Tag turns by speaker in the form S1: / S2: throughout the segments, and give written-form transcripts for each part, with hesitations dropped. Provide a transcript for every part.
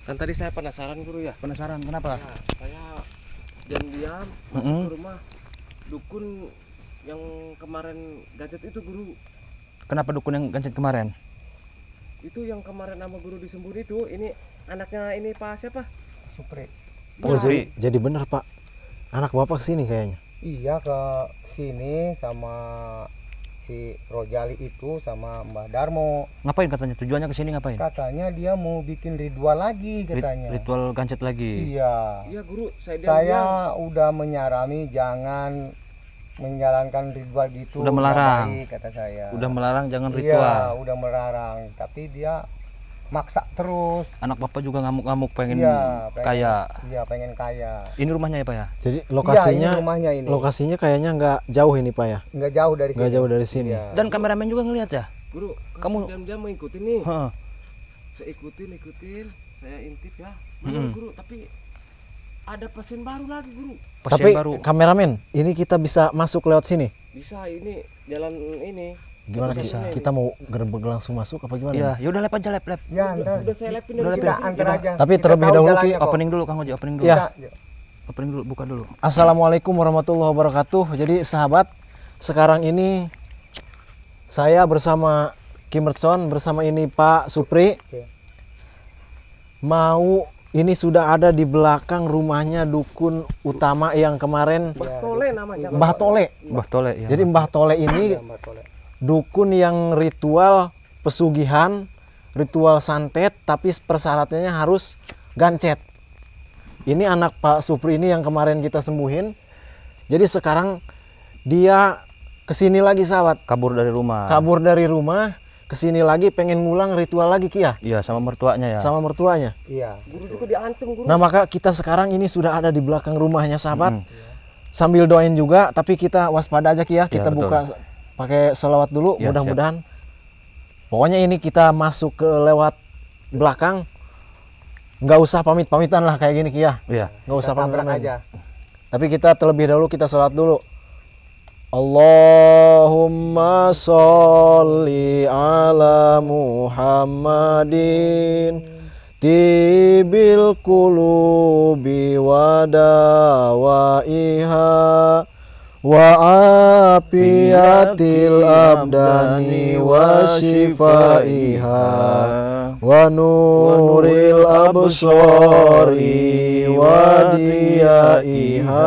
S1: Kan tadi saya penasaran guru ya.
S2: Penasaran kenapa?
S1: Nah, saya diam-diam masuk ke rumah dukun yang kemarin gadget itu guru.
S2: Kenapa dukun yang gancet kemarin?
S1: Itu yang kemarin sama guru disembunyi itu, ini anaknya ini Pak siapa?
S3: Supri.
S2: Oh,
S4: Jadi benar Pak, anak Bapak kesini kayaknya.
S3: Iya, ke sini sama si Rojali itu sama Mbah Darmo.
S2: Ngapain katanya? Tujuannya kesini ngapain?
S3: Katanya dia mau bikin ritual lagi katanya.
S2: Ritual gancet lagi.
S3: Iya.
S1: Iya guru, saya
S3: Saya udah menyarami jangan menjalankan ritual gitu.
S2: Udah melarang.
S3: Baik, kata saya.
S2: Udah melarang jangan
S3: Iya,
S2: ritual.
S3: udah melarang, tapi dia maksa terus.
S2: Anak Bapak juga ngamuk-ngamuk pengen
S3: Iya,
S2: kaya.
S3: Iya, pengen kaya.
S2: Ini rumahnya ya Pak ya?
S4: Jadi lokasinya,
S3: ini rumahnya ini.
S4: lokasinya kayaknya nggak jauh ini Pak ya?
S3: Nggak jauh dari sini.
S4: Nggak jauh dari sini.
S3: Iya.
S2: Dan kameramen juga ngelihat ya?
S1: Guru,
S2: Kamu-
S1: kamu diam-diam mengikuti nih.
S2: Heeh.
S1: Saya ikutin, saya intip ya. Benar guru, tapi ada pasien baru lagi guru.
S2: Pasien
S4: Tapi
S2: baru.
S4: kameramen, ini kita bisa masuk lewat sini?
S1: Bisa ini jalan ini.
S4: Gimana
S1: Bisa.
S4: kita mau gerbek langsung masuk apa gimana?
S2: Iya, ya udah lep aja lep.
S3: Ya, ntar
S1: Udah saya lepin
S2: Udah
S1: dari
S3: kita
S1: sini.
S3: antar aja.
S4: Tapi
S3: Kita
S4: terlebih
S3: tahu
S4: dahulu,
S3: jalannya
S4: Ki,
S3: kok.
S2: Opening dulu Kang Oji, opening dulu.
S4: Iya.
S3: Kita-
S2: Opening dulu, buka dulu.
S4: Assalamualaikum warahmatullahi wabarakatuh. Jadi sahabat, sekarang ini saya bersama Kim Mercon, bersama ini Pak Supri.
S3: Oke.
S4: Ini sudah ada di belakang rumahnya dukun utama yang kemarin
S1: Tole namanya.
S4: Mbah Tole.
S2: Mbah Tole ya.
S4: Jadi Mbah Tole ini
S3: Iya, Mbak Tole.
S4: dukun yang ritual pesugihan, ritual santet, tapi persyaratannya harus gancet. Ini anak Pak Supri ini yang kemarin kita sembuhin. Jadi sekarang dia kesini lagi sahabat,
S2: kabur dari rumah.
S4: kabur dari rumah, kesini lagi pengen ngulang ritual lagi Ki ya,
S2: Iya, sama mertuanya ya.
S4: sama mertuanya.
S3: Iya.
S1: Guru juga diancam guru.
S4: Nah maka kita sekarang ini sudah ada di belakang rumahnya sahabat. Sambil doain juga, tapi kita waspada aja Ki ya. Kita
S2: betul.
S4: buka pakai selawat dulu,
S2: Ya,
S4: mudah-mudahan. Pokoknya ini kita masuk ke lewat belakang. Nggak usah pamit-pamitan lah kayak gini Ki ya.
S2: Iya.
S4: Nggak usah
S3: Kita tabrak
S4: pamit-pamitan.
S3: aja.
S4: Tapi kita terlebih dahulu kita salat dulu. Allahumma sholli ala Muhammadin tibil qulubi wa dawaiha wa afiyatil abdani wa shifaiha wa nuril absari wa diyaiha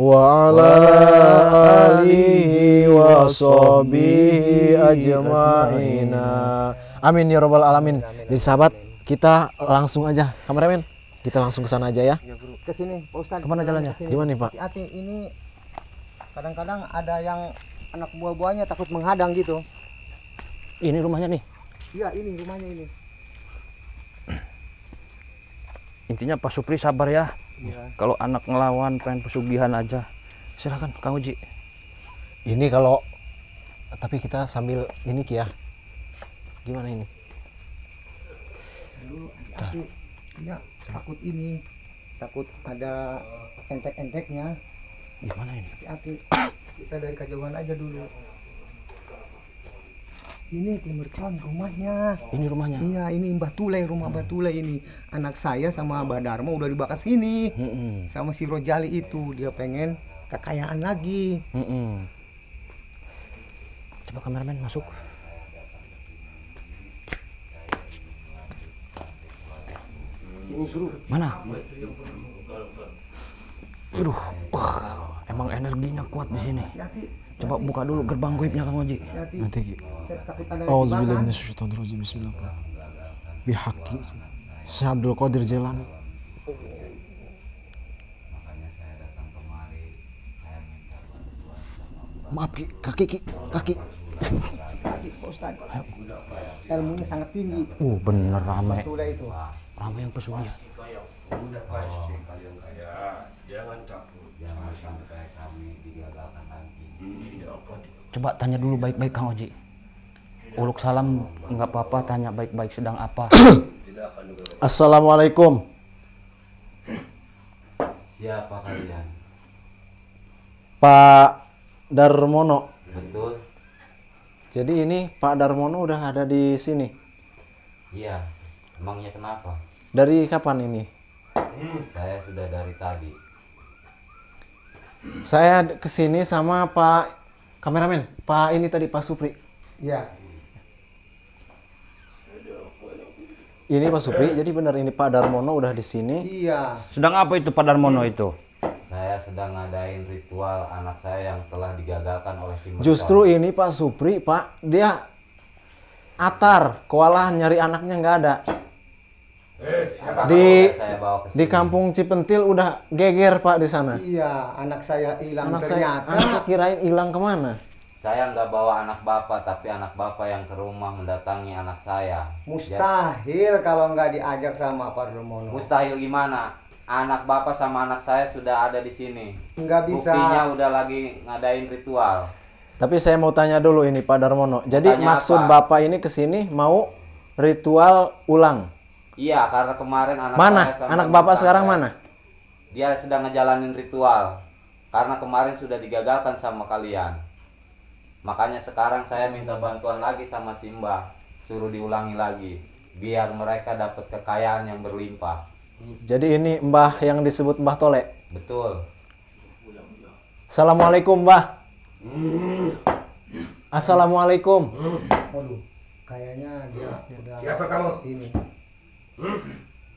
S4: wa ala alihi wa sahbihi ajma'ina. Amin ya rabbal alamin. Jadi sahabat, kita langsung aja, kameramen, kita langsung ke sana aja ya.
S3: Ke sini, Pak Ustadz.
S2: Kemana jalannya?
S3: Ke sini.
S4: Gimana nih, Pak?
S3: Hati-hati, ini kadang-kadang ada yang anak buah-buahnya takut menghadang gitu.
S2: Ini rumahnya nih.
S3: Iya, ini rumahnya ini.
S2: Intinya Pak Supri sabar ya.
S3: Iya.
S2: Kalau anak ngelawan pengen pesugihan aja. Silakan Kang Uji.
S4: Ini kalau tapi kita sambil ini Ki ya. Gimana ini?
S3: Dulu hati-hati. Iya, takut ini. Takut ada entek-enteknya.
S2: Gimana ini?
S3: Hati-hati. Kita dari kejauhan aja dulu. Ini Timercon rumahnya.
S2: Ini rumahnya.
S3: Iya, ini Mbah Tule, rumah Mbah Tule ini. Anak saya sama Mbah Darmo udah dibakar sini.
S2: Mm-mm.
S3: Sama si Rojali itu, dia pengen kekayaan lagi.
S2: Mm-mm. Coba kameramen masuk. Mana? Aduh, emang energinya kuat di sini.
S3: Hati-hati.
S2: Coba buka dulu gerbang goibnya Kang Oji.
S3: Hati-hati.
S4: Nanti Ki.
S3: Saya takut ada yang
S4: Auzubillahi
S3: dibakar.
S4: minasyaitonirrajim. Bismillah. Bihaqi Syekh Abdul Qadir Jailani. Maaf Ki, kaki Ki, kaki.
S3: Hati, Pak Ustadz. Ilmunya sangat tinggi.
S2: Bener rame.
S3: Tule itu.
S2: Rame yang pesugihan.
S1: Udah pasti kalian kaya. Jangan campur.
S5: Jangan sampai kami digagalkan lagi.
S2: Coba tanya dulu baik-baik Kang Oji. Uluk salam nggak apa-apa, tanya baik-baik sedang apa.
S4: Assalamualaikum.
S5: Siapa kalian?
S4: Pak Darmono.
S5: Betul?
S4: Jadi ini Pak Darmono udah ada di sini.
S5: Iya. Emangnya kenapa?
S4: Dari kapan ini?
S5: Saya sudah dari tadi.
S4: Saya kesini sama Pak kameramen, Pak ini tadi Pak Supri.
S3: Iya.
S4: Ini Pak Supri, jadi benar ini Pak Darmono udah di sini.
S3: Iya.
S2: Sedang apa itu Pak Darmono itu?
S5: Saya sedang ngadain ritual anak saya yang telah digagalkan oleh Kim Mercon.
S4: Justru ini Pak Supri, Pak, dia atar, kewalahan nyari anaknya nggak ada.
S5: Apakah
S4: Di-
S5: boleh saya bawa ke
S4: Di
S5: sini?
S4: kampung Cipentil udah geger Pak di sana.
S3: Iya, anak saya hilang
S4: Anak saya,
S3: ternyata.
S4: anaknya kirain hilang kemana?
S5: Saya nggak bawa anak bapak, tapi anak bapak yang ke rumah mendatangi anak saya.
S3: Mustahil kalau nggak diajak sama Pak Darmono.
S5: Mustahil gimana? Anak bapak sama anak saya sudah ada di sini.
S3: Nggak bisa.
S5: Buktinya udah lagi ngadain ritual.
S4: Tapi saya mau tanya dulu ini Pak Darmono. Jadi
S5: Tanya
S4: maksud
S5: apa?
S4: Bapak ini ke sini mau ritual ulang.
S5: Iya, karena kemarin anak
S4: Mana?
S5: saya sama
S4: Anak Bapak
S5: mantan
S4: sekarang
S5: saya,
S4: mana?
S5: Dia sedang ngejalanin ritual. Karena kemarin sudah digagalkan sama kalian. Makanya sekarang saya minta bantuan lagi sama Simba. Suruh diulangi lagi. Biar mereka dapat kekayaan yang berlimpah.
S4: Jadi ini Mbah yang disebut Mbah Tole.
S5: Betul.
S4: Assalamualaikum Mbah. Assalamualaikum.
S3: Waduh, kayaknya dia udah.
S1: Siapa kamu?
S3: Ini.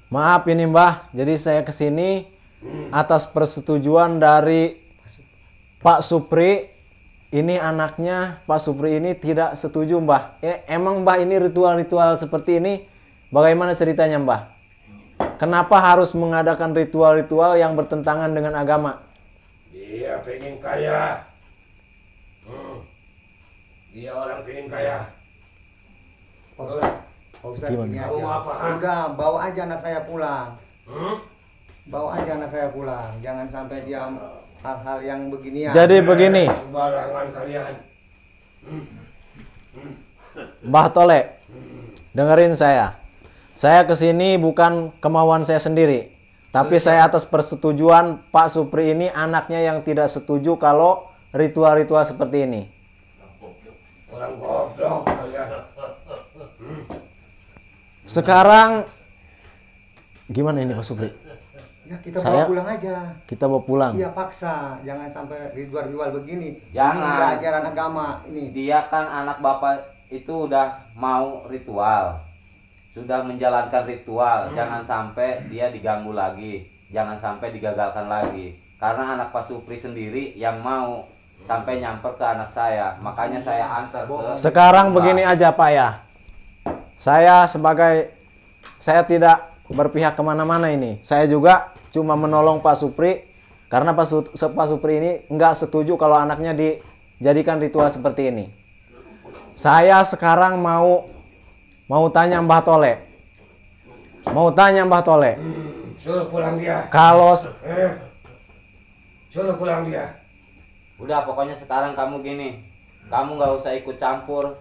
S4: Maaf ini Mbah, jadi saya kesini atas persetujuan dari Pak Supri. Ini anaknya Pak Supri ini tidak setuju Mbah. Emang Mbah ini ritual-ritual seperti ini bagaimana ceritanya Mbah? Kenapa harus mengadakan ritual-ritual yang bertentangan dengan agama?
S6: Dia pengen kaya. Dia orang pengen kaya.
S3: Pak Ustadz, Pak Ustadz
S4: Gimana?
S3: gini
S6: Kamu
S3: aja.
S6: mau apaan?
S3: Udah, bawa aja anak saya pulang.
S6: Hmm?
S3: Bawa aja anak saya pulang. Jangan sampai dia hal-hal yang beginian.
S4: Jadi begini,
S6: Sembarangan kalian.
S4: Mbah Tole, dengerin saya. Saya kesini bukan kemauan saya sendiri, tapi saya atas persetujuan Pak Supri ini anaknya yang tidak setuju kalau ritual-ritual seperti ini.
S6: Orang goblok kalian.
S4: Sekarang gimana ini Pak Supri?
S3: Ya kita
S4: Saya-
S3: bawa pulang aja.
S4: Kita mau pulang.
S3: Iya paksa, jangan sampai ritual-ritual begini.
S5: Jangan.
S3: Ini udah ajaran agama ini.
S5: Dia kan anak bapak itu udah mau ritual. Sudah menjalankan ritual. Jangan sampai dia diganggu lagi. Jangan sampai digagalkan lagi. Karena anak Pak Supri sendiri yang mau sampai nyamper ke anak saya. Makanya saya antar ke...
S4: Sekarang begini aja Pak ya. Saya tidak berpihak kemana-mana ini. Saya juga cuma menolong Pak Supri. Karena Pak Supri ini nggak setuju kalau anaknya dijadikan ritual seperti ini. Saya sekarang mau tanya Mbah Tole.
S6: Suruh pulang dia.
S4: Kalau
S6: Suruh pulang dia.
S5: Udah pokoknya sekarang kamu gini. Kamu nggak usah ikut campur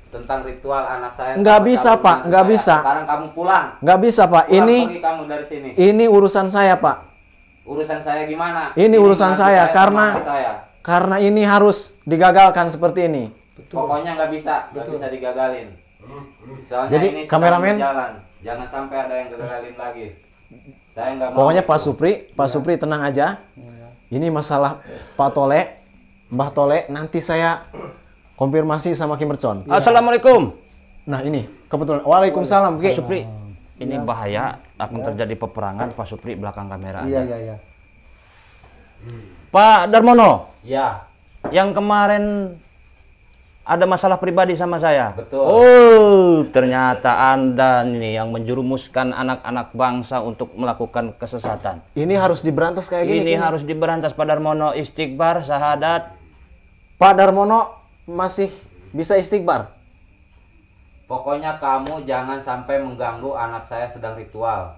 S5: tentang ritual anak saya.
S4: Nggak
S5: sama
S4: bisa,
S5: calon
S4: Pak.
S5: menantu
S4: Nggak
S5: saya.
S4: bisa.
S5: Sekarang kamu pulang.
S4: nggak bisa Pak,
S5: Pulang,
S4: ini
S5: pergi kamu dari sini.
S4: urusan saya Pak.
S5: Urusan saya gimana?
S4: Ini urusan
S5: menantu
S4: saya,
S5: sama
S4: karena-
S5: anak saya.
S4: Karena ini harus digagalkan seperti ini.
S5: Pokoknya nggak bisa digagalin. Soalnya
S4: Jadi,
S5: ini sedang
S4: kameramen-
S5: berjalan. Jangan sampai ada yang gagalin lagi. Saya nggak mau.
S4: Pokoknya Pak Supri tenang aja. Ini masalah Pak Tole, Mbah Tole, nanti saya konfirmasi sama Kim Mercon.
S2: Assalamualaikum.
S4: Nah ini kebetulan. Waalaikumsalam. Ki.
S2: Pak Supri, ini bahaya akan terjadi peperangan. Pak Supri belakang kamera.
S3: Iya,
S2: aja.
S3: iya.
S2: Pak Darmono,
S5: Ya,
S2: yang kemarin ada masalah pribadi sama saya.
S5: Betul.
S2: Oh, ternyata Anda ini yang menjerumuskan anak-anak bangsa untuk melakukan kesesatan.
S4: Ini harus diberantas kayak gini.
S2: Ini
S4: Ki.
S2: harus diberantas Pak Darmono, istighbar, syahadat.
S4: Pak Darmono masih bisa istighbar.
S5: pokoknya kamu jangan sampai mengganggu anak saya sedang ritual.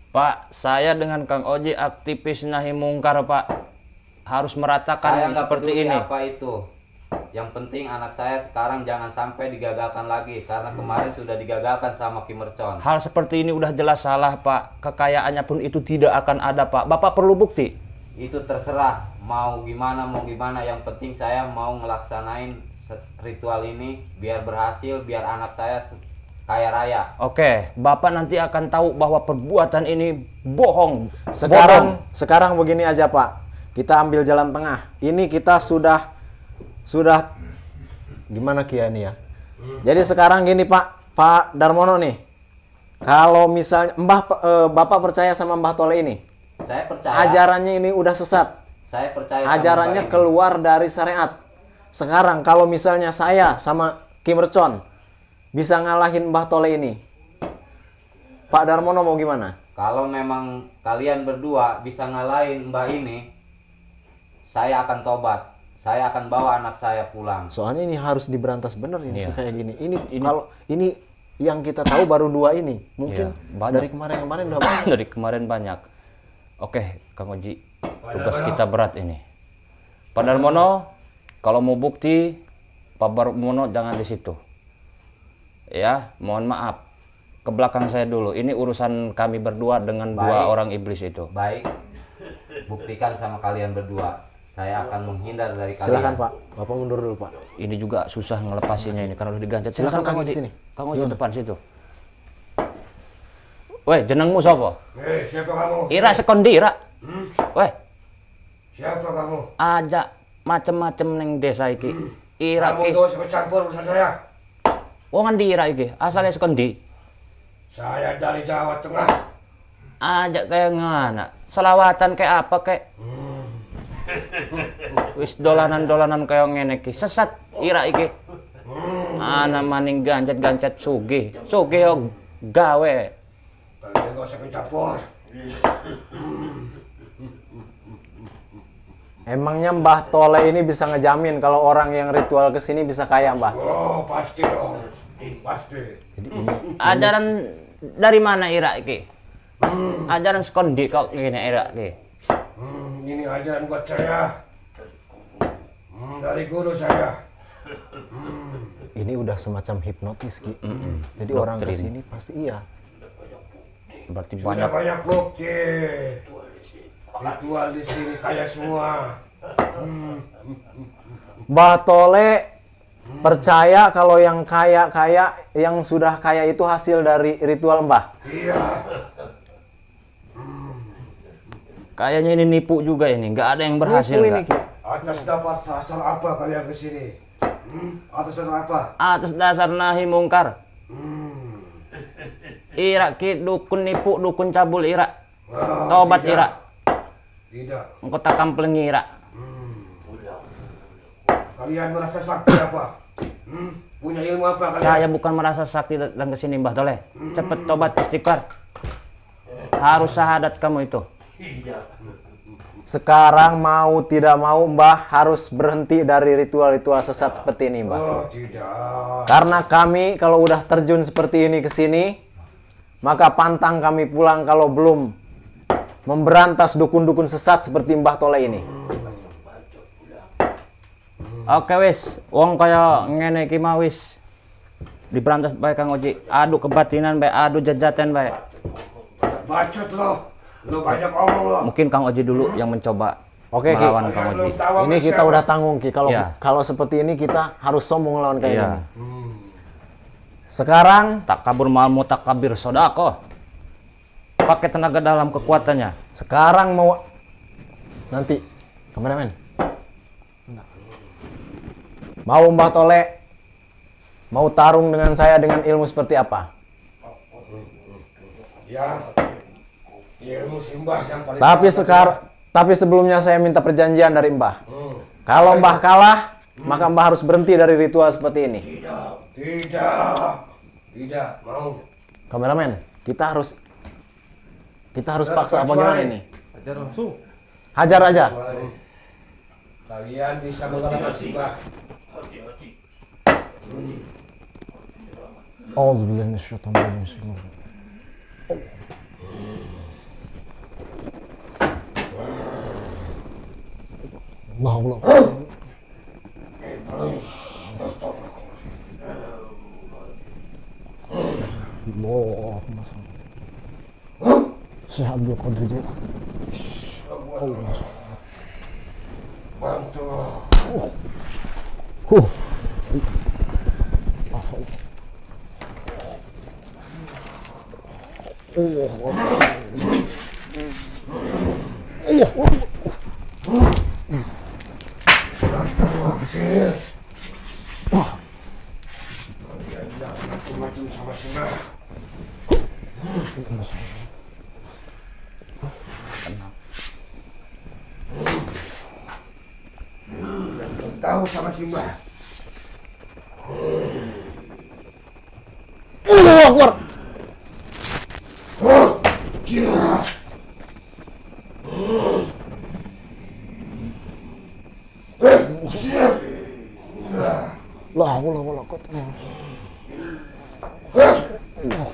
S2: Pak, saya dengan Kang Oji aktivis nahi mungkar, Pak. Harus
S5: Saya
S2: meratakan
S5: nggak
S2: seperti
S5: peduli
S2: ini.
S5: apa itu. Yang penting anak saya sekarang jangan sampai digagalkan lagi karena kemarin sudah digagalkan sama Kim Mercon.
S2: Hal seperti ini udah jelas salah, Pak. Kekayaannya pun itu tidak akan ada, Pak. Bapak perlu bukti.
S5: Itu terserah mau gimana yang penting saya mau ngelaksanain ritual ini biar berhasil, biar anak saya kaya raya.
S2: Oke, Bapak nanti akan tahu bahwa perbuatan ini bohong.
S4: Sekarang begini aja Pak, kita ambil jalan tengah. Ini kita sudah gimana Kia ini ya? Jadi sekarang gini Pak Darmono nih, kalau misalnya Bapak percaya sama Mbah Tole ini?
S5: Saya percaya.
S4: Ajarannya ini udah sesat.
S5: Saya percaya. Sama
S4: Ajarannya
S5: Mbah ini.
S4: keluar dari syariat. Sekarang kalau misalnya saya sama Ki Mercon bisa ngalahin Mbah Tole ini, Pak Darmono mau gimana?
S5: Kalau memang kalian berdua bisa ngalahin Mbah ini, saya akan tobat. Saya akan bawa anak saya pulang.
S4: Soalnya ini harus diberantas bener ini
S2: Iya.
S4: kayak gini. Kalau ini yang kita tahu baru 2 ini. Mungkin
S2: Iya, banyak.
S4: dari kemarin udah banyak.
S2: Dari kemarin banyak. Oke, Kang Oji, tugas kita berat ini. Pak Darmono, kalau mau bukti, Pak Darmono jangan di situ. Ya, mohon maaf. Ke belakang saya dulu. Ini urusan kami berdua dengan 2
S5: Baik.
S2: orang iblis itu.
S5: Baik, buktikan sama kalian berdua. Saya akan menghindar dari kalian.
S4: Silakan Pak, Bapak mundur dulu Pak.
S2: Ini juga susah ngelepasinnya ini karena udah digancet.
S4: Silakan
S2: Kang
S4: Kang
S2: Oji.
S4: sini.
S2: Kang Oji depan situ. Weh, jenengmu sapa?
S6: Siapa kamu?
S2: Ira sekondi, Ira. Weh,
S6: Siapa kamu?
S2: ajak macem-macem neng desa iki. Ira
S6: Kamu
S2: ki.
S6: tuh ikut campur urusan saya.
S2: Wong endi Ira iki? Asale sekondi.
S6: Saya dari Jawa Tengah.
S2: Ajak kayak ngana. Selawatan kayak apa kayak? Wis dolanan-dolanan kayak ngene iki. Sesat Ira iki. Ana maning gancet-gancet sugih. Sugih yo gawe.
S6: Kalian gak usah ikut campur.
S4: Emangnya Mbah Tole ini bisa ngejamin kalau orang yang ritual kesini bisa kaya Mbah?
S6: Oh, pasti dong. Pasti.
S2: Ajaran dari mana Ira iki? Ajaran sekondi kok ngene Ira iki.
S6: Ini ajaran buat saya. Dari guru saya.
S4: Ini udah semacam hipnotis Ki. Jadi orang
S2: Doktrin.
S4: kesini pasti iya.
S2: Berarti
S6: Sudah
S2: banyak.
S6: banyak bukti. Ritual di sini kaya semua.
S4: Mbah Tole percaya kalau yang kaya-kaya, yang sudah kaya itu hasil dari ritual Mbah.
S6: Iya.
S2: Kayaknya ini nipu juga ini. Nggak ada yang berhasil.
S4: Nipu ini
S2: nggak?
S4: Ki.
S6: Atas dasar apa kalian ke sini? Atas dasar apa?
S2: Atas dasar nahi mungkar. Ira ki dukun nipu, dukun cabul Ira. Tobat
S6: tidak.
S2: Ira.
S6: Tidak.
S2: Engkau tak kampleng Ira.
S6: Kalian merasa sakti apa? Punya ilmu apa kalian?
S2: Saya bukan merasa sakti datang ke sini Mbah Tole. Cepet tobat istighfar. Harus syahadat kamu itu.
S4: Sekarang mau tidak mau Mbah harus berhenti dari ritual-ritual sesat seperti ini Mbah.
S6: Oh, tidak.
S4: Karena kami kalau udah terjun seperti ini ke sini, maka pantang kami pulang kalau belum memberantas dukun-dukun sesat seperti Mbah Tole ini.
S2: Oke wis, wong kaya ngene iki mah wis diberantas bae Kang Oji. Adu kebatinan bae, adu jajaten bae.
S6: Bacot lo. Lo banyak omong lo.
S2: Mungkin Kang Oji dulu yang mencoba
S4: Oke, Ki.
S2: melawan Kang Oji.
S4: Ini kita udah tanggung Ki. Kalau
S2: Iya.
S4: kalau seperti ini kita harus sombong lawan kayak
S2: Iya.
S4: gini. Sekarang
S2: Tak kabur malmu tak kabir sodako. Pakai tenaga dalam kekuatannya.
S4: sekarang mau nanti kameramen. Enggak. Mau Mbah Tole mau tarung dengan saya dengan ilmu seperti apa?
S6: Ya. Ilmu simbah yang paling
S4: Tapi sebelumnya saya minta perjanjian dari Mbah. Kalau Mbah kalah, maka Mbah harus berhenti dari ritual seperti ini.
S6: Tidak, mau.
S4: Kameramen, kita harus paksa apa gimana ini?
S1: Ajar langsung.
S4: Hajar aja.
S6: Kalian bisa mengalahkan simbah.
S4: Auzubillahi minasyaitonir rajim. Allah Allah. Allahumma shalli. Syekh Abdul Qadir Jailani. Allah.
S6: Bantu. Macam sama Simbah. Tahu sama Simbah.
S4: Allahu Akbar. La haula wala quwwata illa billah.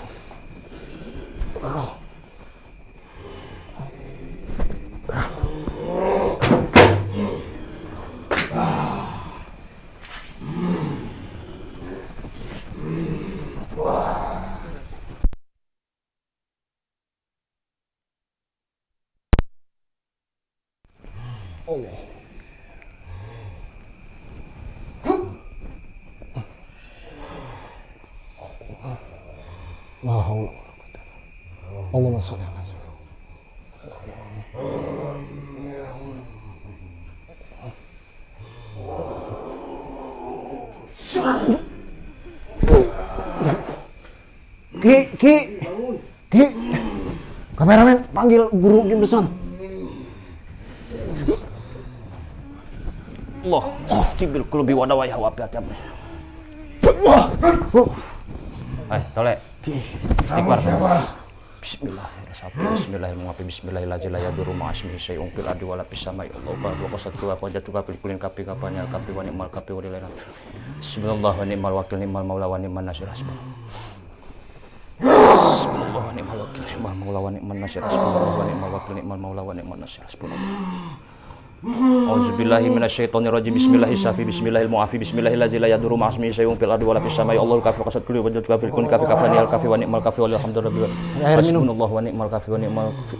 S4: La haula wala quwwata. Allahumma shalli ala sayyidina. Ki, kameramen panggil guru Kim Deson.
S2: Allah, tibil kulubi wadawayah wapiat ya. Hai, tolek. Istighfar. Bismillahirrahmanirrahim. Bismillahirrahmanirrahim. Bismillahirrahmanirrahim. Ma'asmi syai'un fil ardi wala fis samai. Allahu akbar. Qasatu wa fajatu fil kulin kafi kapanya kafi wa ni'mal kafi wa dilana. Bismillah wa ni'mal wakil ni'mal maula wa ni'man nasir. Bismillah wa ni'mal wakil ni'mal maula wa ni'man nasir. Bismillah wa ni'mal wakil ni'mal maula wa ni'man nasir. Auzubillahi minasyaitonirrajim. Bismillahirrahmanirrahim. Bismillahirrahmanirrahim. Bismillahirrahmanirrahim. La yadurru ma'asmi syai'un fil ardi wala fis samai. Allahu kafi qasat kulli wa jatu kafi kun kafi kafani al kafi wa ni'mal kafi wa alhamdulillah. Hasbunallahu wa ni'mal kafi wa ni'mal kafi.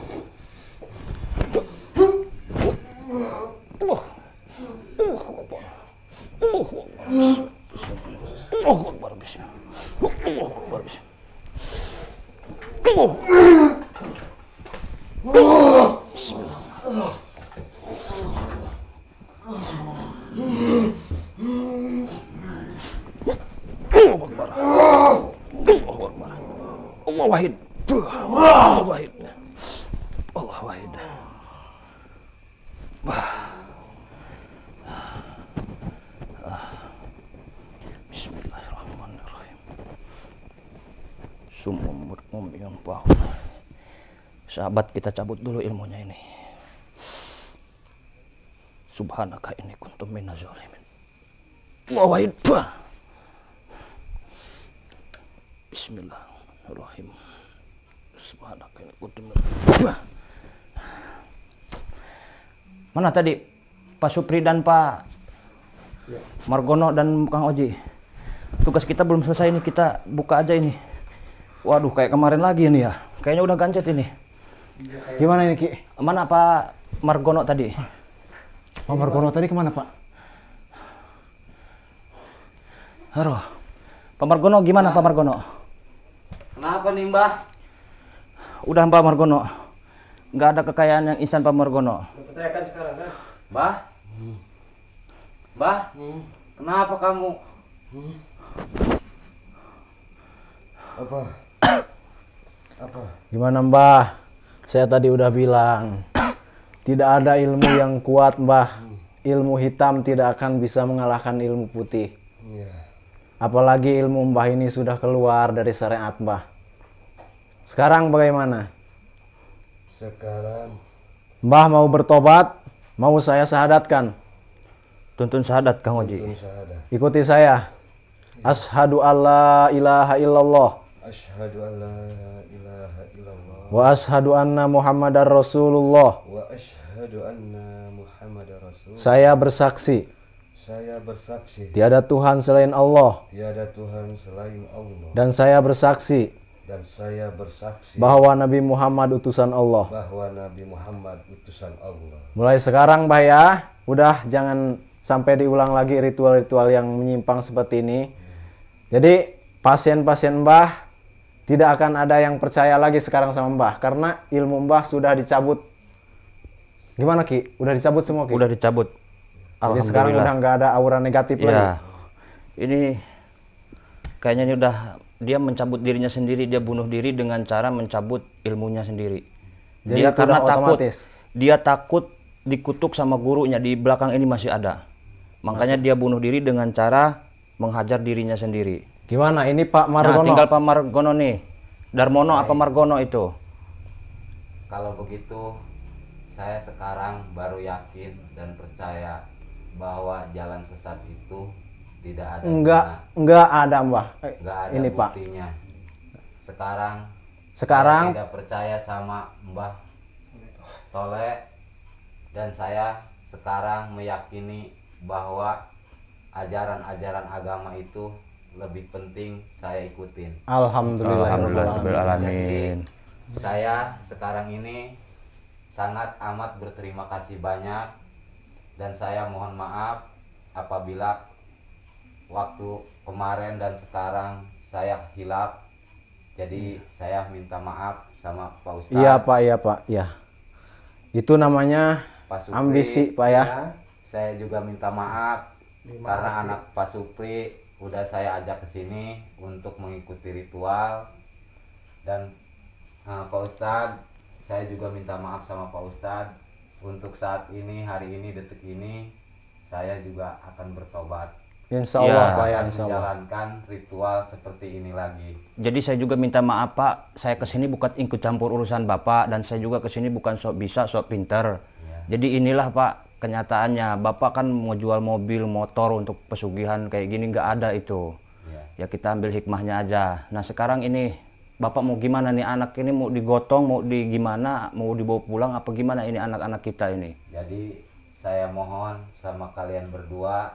S2: Allahu akbar. Bismillah. Allahu akbar. Bismillah. Allahu akbar. Allahu akbar. Allah wahid. Allah wahid. Allah wahid. Bismillahirrahmanirrahim. Sumum yang bahu. Sahabat, kita cabut dulu ilmunya ini. Subhanaka inni kuntum minaz zalimin. Allahu wahid. Bismillahirrahmanirrahim. Subhanaka inni kuntum minaz zalimin. Mana tadi Pak Supri dan Pak Margono dan Kang Oji? Tugas kita belum selesai ini, kita buka aja ini. Waduh, kayak kemarin lagi ini ya. Kayaknya udah gancet ini.
S4: Gimana ini, Ki?
S2: Mana Pak Margono tadi?
S4: Pak Margono tadi kemana, Pak?
S2: Halo. Pak Margono gimana, Pak Margono?
S5: Kenapa nih, Mbah?
S2: Udah Pak Margono. Nggak ada kekayaan yang instan Pak Margono.
S1: Percayakan sekarang, kan?
S5: Mbah? Mbah? Kenapa kamu?
S6: Apa? Apa?
S4: Gimana, Mbah? Saya tadi udah bilang, tidak ada ilmu yang kuat, Mbah. Ilmu hitam tidak akan bisa mengalahkan ilmu putih.
S6: Iya.
S4: Apalagi ilmu Mbah ini sudah keluar dari syariat, Mbah. Sekarang bagaimana?
S6: Sekarang
S4: Mbah mau bertobat, mau saya syahadatkan.
S2: Tuntun syahadat Kang Oji.
S6: syahadat.
S4: Ikuti saya. Asyhadu alla ilaha illallah
S6: Asyhadu an la ilaha illallah
S4: wa asyhadu anna Muhammadar Rasulullah.
S6: wa asyhadu anna Muhammadar Rasul.
S4: Saya bersaksi
S6: Saya bersaksi
S4: tiada Tuhan selain Allah,
S6: tiada Tuhan selain Allah,
S4: dan saya bersaksi
S6: dan saya bersaksi
S4: bahwa Nabi Muhammad utusan Allah.
S6: bahwa Nabi Muhammad utusan Allah.
S4: Mulai sekarang, Mbah ya, udah jangan sampai diulang lagi ritual-ritual yang menyimpang seperti ini. Jadi pasien-pasien Mbah tidak akan ada yang percaya lagi sekarang sama Mbah karena ilmu Mbah sudah dicabut. Gimana Ki? Udah dicabut semua Ki?
S2: Udah dicabut.
S4: Jadi sekarang udah nggak ada aura negatif lagi.
S2: Ya, ini kayaknya ini udah dia mencabut dirinya sendiri, dia bunuh diri dengan cara mencabut ilmunya sendiri.
S4: Jadi
S2: Dia
S4: itu
S2: karena
S4: udah
S2: takut,
S4: otomatis.
S2: dia takut dikutuk sama gurunya, di belakang ini masih ada. Makanya dia bunuh diri dengan cara menghajar dirinya sendiri.
S4: Gimana? Ini Pak
S2: Nah,
S4: Margono.
S2: tinggal Pak Margono nih. Darmono apa Margono itu?
S5: Kalau begitu, saya sekarang baru yakin dan percaya bahwa jalan sesat itu tidak ada.
S4: Enggak ada Mbah.
S5: Nggak ada
S4: Ini Pak.
S5: buktinya. Sekarang
S4: Sekarang
S5: saya tidak percaya sama Mbah Tole, dan saya sekarang meyakini bahwa ajaran-ajaran agama itu lebih penting saya ikutin.
S2: Alhamdulillahirrahmanirrahim.
S5: Saya sekarang ini sangat amat berterima kasih banyak, dan saya mohon maaf apabila waktu kemarin dan sekarang saya hilaf. Jadi saya minta maaf sama Pak Ustadz.
S4: iya Pak, ya. Itu namanya
S5: Pak Supri.
S4: ambisi Pak ya.
S5: Saya juga minta maaf karena anak Pak Supri udah saya ajak ke sini untuk mengikuti ritual, dan Pak Ustadz, saya juga minta maaf sama Pak Ustadz. Untuk saat ini, hari ini, detik ini, saya juga akan bertobat.
S4: Insya Allah
S2: Ya,
S4: Pak ya,
S5: Akan
S4: insya Allah.
S5: menjalankan ritual seperti ini lagi.
S2: Jadi saya juga minta maaf Pak, saya kesini bukan ikut campur urusan Bapak, dan saya juga kesini bukan sok bisa, sok pinter.
S5: Ya.
S2: Jadi inilah Pak kenyataannya, Bapak kan mau jual mobil, motor untuk pesugihan kayak gini, nggak ada itu.
S5: Ya.
S2: Ya kita ambil hikmahnya aja. Nah sekarang ini Bapak mau gimana nih, anak ini mau digotong, mau di gimana, mau dibawa pulang apa gimana ini anak-anak kita ini?
S5: Jadi saya mohon sama kalian berdua,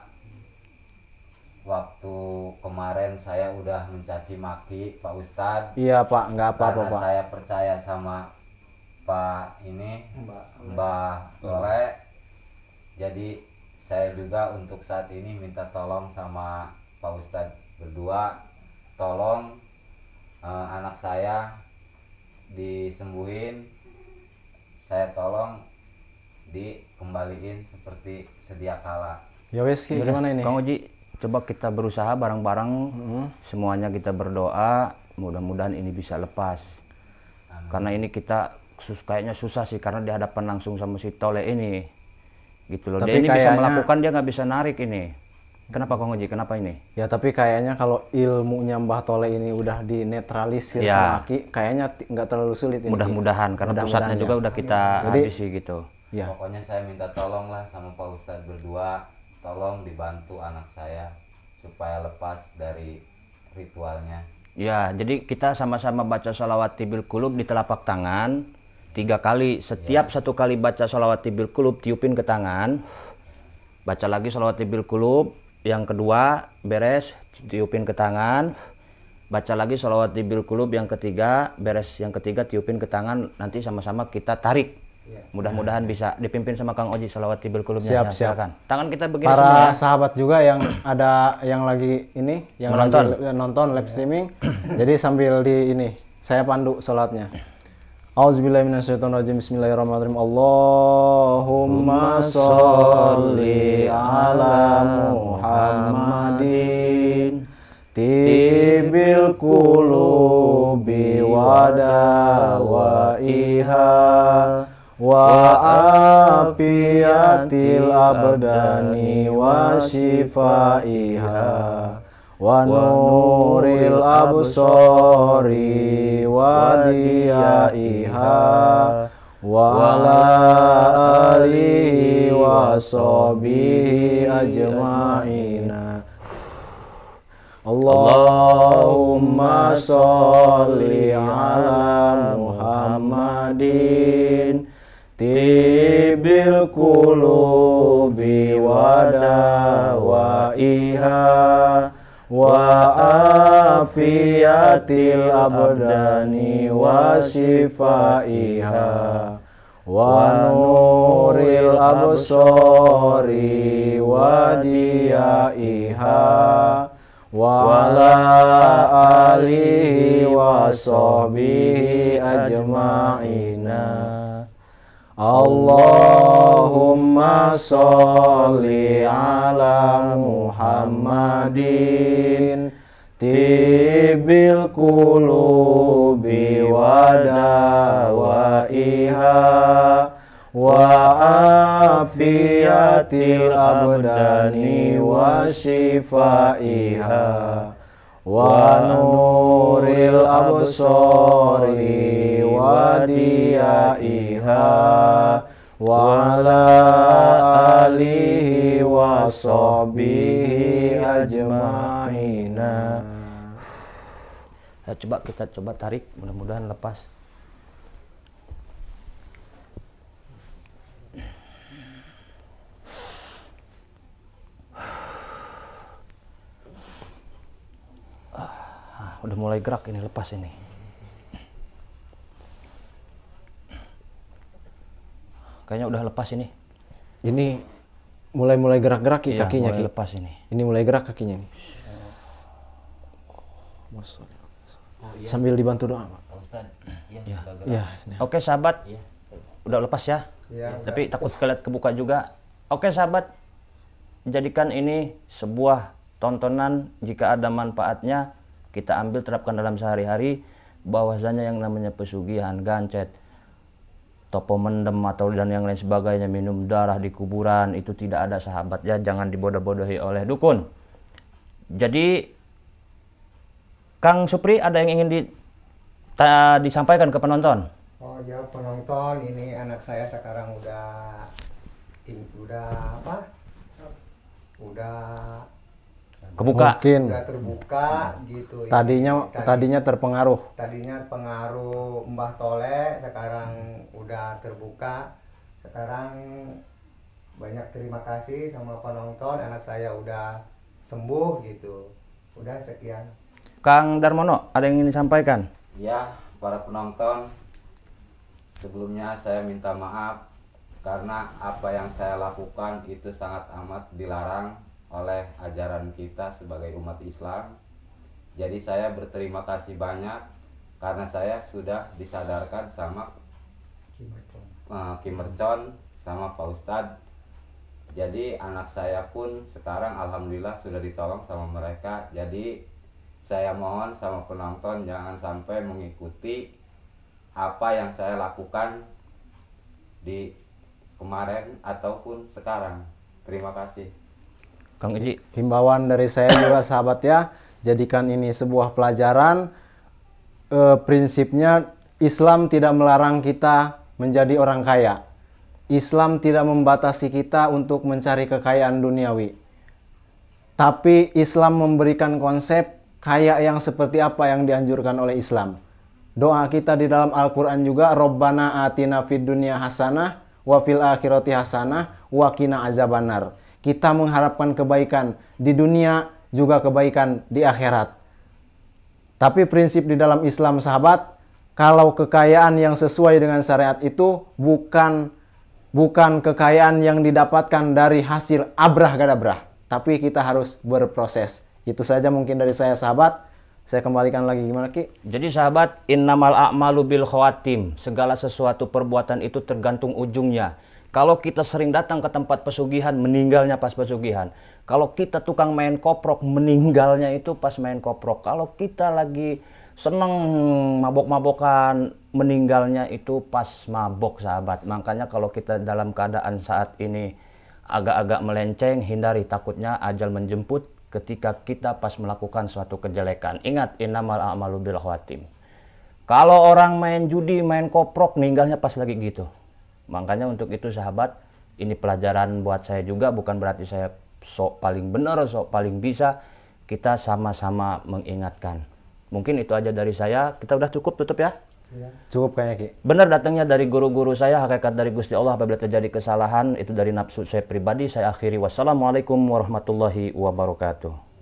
S5: waktu kemarin saya udah mencaci maki Pak Ustadz.
S4: Iya Pak, nggak apa-apa
S5: Karena
S4: Pak.
S5: saya percaya sama Pak ini, Mbah Tole. Jadi saya juga untuk saat ini minta tolong sama Pak Ustadz berdua, tolong anak saya disembuhin, saya tolong dikembaliin seperti sedia kala.
S4: Ya wes Ki, gimana ini?
S2: Kang Oji, coba kita berusaha bareng-bareng, semuanya kita berdoa, mudah-mudahan ini bisa lepas. Karena ini kita kayaknya susah sih, karena di hadapan langsung sama si Tole ini. Gitu loh,
S4: Tapi
S2: dia ini bisa
S4: kayaknya-
S2: melakukan, dia nggak bisa narik ini. Kenapa Kang Oji, kenapa ini?
S4: Ya tapi kayaknya kalau ilmunya Mbah Tole ini udah dinetralisir
S2: Ya.
S4: sama Ki, kayaknya nggak terlalu sulit ini. Ki.
S2: Mudah-mudahan, karena
S4: Mudah-mudahan
S2: pusatnya
S4: ya.
S2: juga udah kita
S4: Jadi-
S2: habisi gitu.
S4: Ya.
S5: Pokoknya saya minta tolong lah sama Pak Ustadz berdua, tolong dibantu anak saya supaya lepas dari ritualnya.
S2: Ya, jadi kita sama-sama baca sholawat tibil kulub di telapak tangan 3 kali. Setiap 1 kali baca sholawat tibil kulub, tiupin ke tangan. Baca lagi sholawat tibil kulub. Yang kedua, beres, tiupin ke tangan. Baca lagi sholawat tibil kulub yang ketiga, beres yang ketiga, tiupin ke tangan. Nanti sama-sama kita tarik. Mudah-mudahan bisa dipimpin sama Kang Oji sholawat tibil kulubnya.
S4: Siap,
S2: Ya,
S4: siap.
S2: silakan. Tangan kita begini semua
S4: Para
S2: ya.
S4: sahabat juga yang ada yang lagi ini, yang
S2: Menonton.
S4: lagi nonton live streaming. Jadi sambil di ini, saya pandu sholatnya. Auzubillahiminasyaitonirrajim. Bismillahirrahmanirrahim. Allahumma sholli ala Muhammadin tibil qulubi wa dawaiha wa afiyatil abdani wa shifaiha wa nuril absori wa diyaiha wa ala alihi wa sahbihi ajma'ina. Allahumma sholli ala Muhammadin tibil qulubi wa dawaiha wa afiyatil abdani wa shifaiha wa nuril absori wa diyaiha wa ala alihi wa sahbihi ajma'ina. Allahumma sholli ala Muhammadin tibil qulubi wa dawaiha wa afiyatil abdani wa shifaiha wa nuril absori wa diyaiha wa ala alihi wa sahbihi ajma'ina.
S2: Kita coba tarik, mudah-mudahan lepas. Udah mulai gerak ini, lepas ini. Kayaknya udah lepas ini.
S4: Ini mulai gerak-gerak
S2: Iya,
S4: kakinya
S2: mulai
S4: Ki.
S2: lepas ini.
S4: Ini mulai gerak kakinya nih. Sambil dibantu doa, Pak.
S2: Ya.
S4: Ya,
S2: Oke sahabat, udah lepas ya.
S3: Iya.
S2: Tapi takut sekalian kebuka juga. Oke sahabat, jadikan ini sebuah tontonan. Jika ada manfaatnya, kita ambil terapkan dalam sehari-hari. Bahwasanya yang namanya pesugihan, gancet, topo mendem atau dan yang lain sebagainya, minum darah di kuburan, itu tidak ada sahabat ya. Jangan dibodoh-bodohi oleh dukun. Jadi Kang Supri, ada yang ingin disampaikan ke penonton?
S3: Oh ya penonton, ini anak saya sekarang udah apa? Udah
S2: Kebuka.
S4: Mungkin
S3: terbuka gitu.
S4: tadinya terpengaruh.
S3: Tadinya pengaruh Mbah Tole, sekarang udah terbuka. Sekarang banyak terima kasih sama penonton, anak saya udah sembuh gitu. Udah sekian.
S2: Kang Darmono, ada yang ingin disampaikan?
S5: Ya, para penonton, sebelumnya saya minta maaf karena apa yang saya lakukan itu sangat amat dilarang oleh ajaran kita sebagai umat Islam. Jadi saya berterima kasih banyak karena saya sudah disadarkan sama Ki Mercon sama Pak Ustadz. Jadi anak saya pun sekarang alhamdulillah sudah ditolong sama mereka. Jadi saya mohon sama penonton jangan sampai mengikuti apa yang saya lakukan di kemarin ataupun sekarang. Terima kasih.
S2: Kang Iji.
S4: Himbauan dari saya juga sahabat ya, jadikan ini sebuah pelajaran. Prinsipnya Islam tidak melarang kita menjadi orang kaya. Islam tidak membatasi kita untuk mencari kekayaan duniawi. Tapi Islam memberikan konsep kaya yang seperti apa yang dianjurkan oleh Islam. Doa kita di dalam Al-Quran juga, Rabbana atina fid dunya hasanah wa fil akhirati hasanah wa qina azabannar. Kita mengharapkan kebaikan di dunia, juga kebaikan di akhirat. Tapi prinsip di dalam Islam sahabat, kalau kekayaan yang sesuai dengan syariat itu bukan kekayaan yang didapatkan dari hasil abrah-gadabrah, tapi kita harus berproses. Itu saja mungkin dari saya sahabat. Saya kembalikan lagi, gimana Ki?
S2: Jadi sahabat, innamal a'malu bil khawatim. Segala sesuatu perbuatan itu tergantung ujungnya. Kalau kita sering datang ke tempat pesugihan, meninggalnya pas pesugihan. Kalau kita tukang main koprok, meninggalnya itu pas main koprok. Kalau kita lagi seneng mabok-mabokan, meninggalnya itu pas mabok sahabat. Makanya kalau kita dalam keadaan saat ini agak-agak melenceng, hindari, takutnya ajal menjemput ketika kita pas melakukan suatu kejelekan. Ingat, innamal a'malu bil khawatim. Kalau orang main judi, main koprok, meninggalnya pas lagi gitu. Makanya untuk itu sahabat, ini pelajaran buat saya juga, bukan berarti saya sok paling benar, sok paling bisa. Kita sama-sama mengingatkan. Mungkin itu aja dari saya. Kita udah cukup tutup ya?
S4: Cukup kayaknya Ki.
S2: Benar datangnya dari guru-guru saya, hakikat dari Gusti Allah. Apabila terjadi kesalahan, itu dari nafsu saya pribadi. Saya akhiri. Wassalamualaikum warahmatullahi wabarakatuh.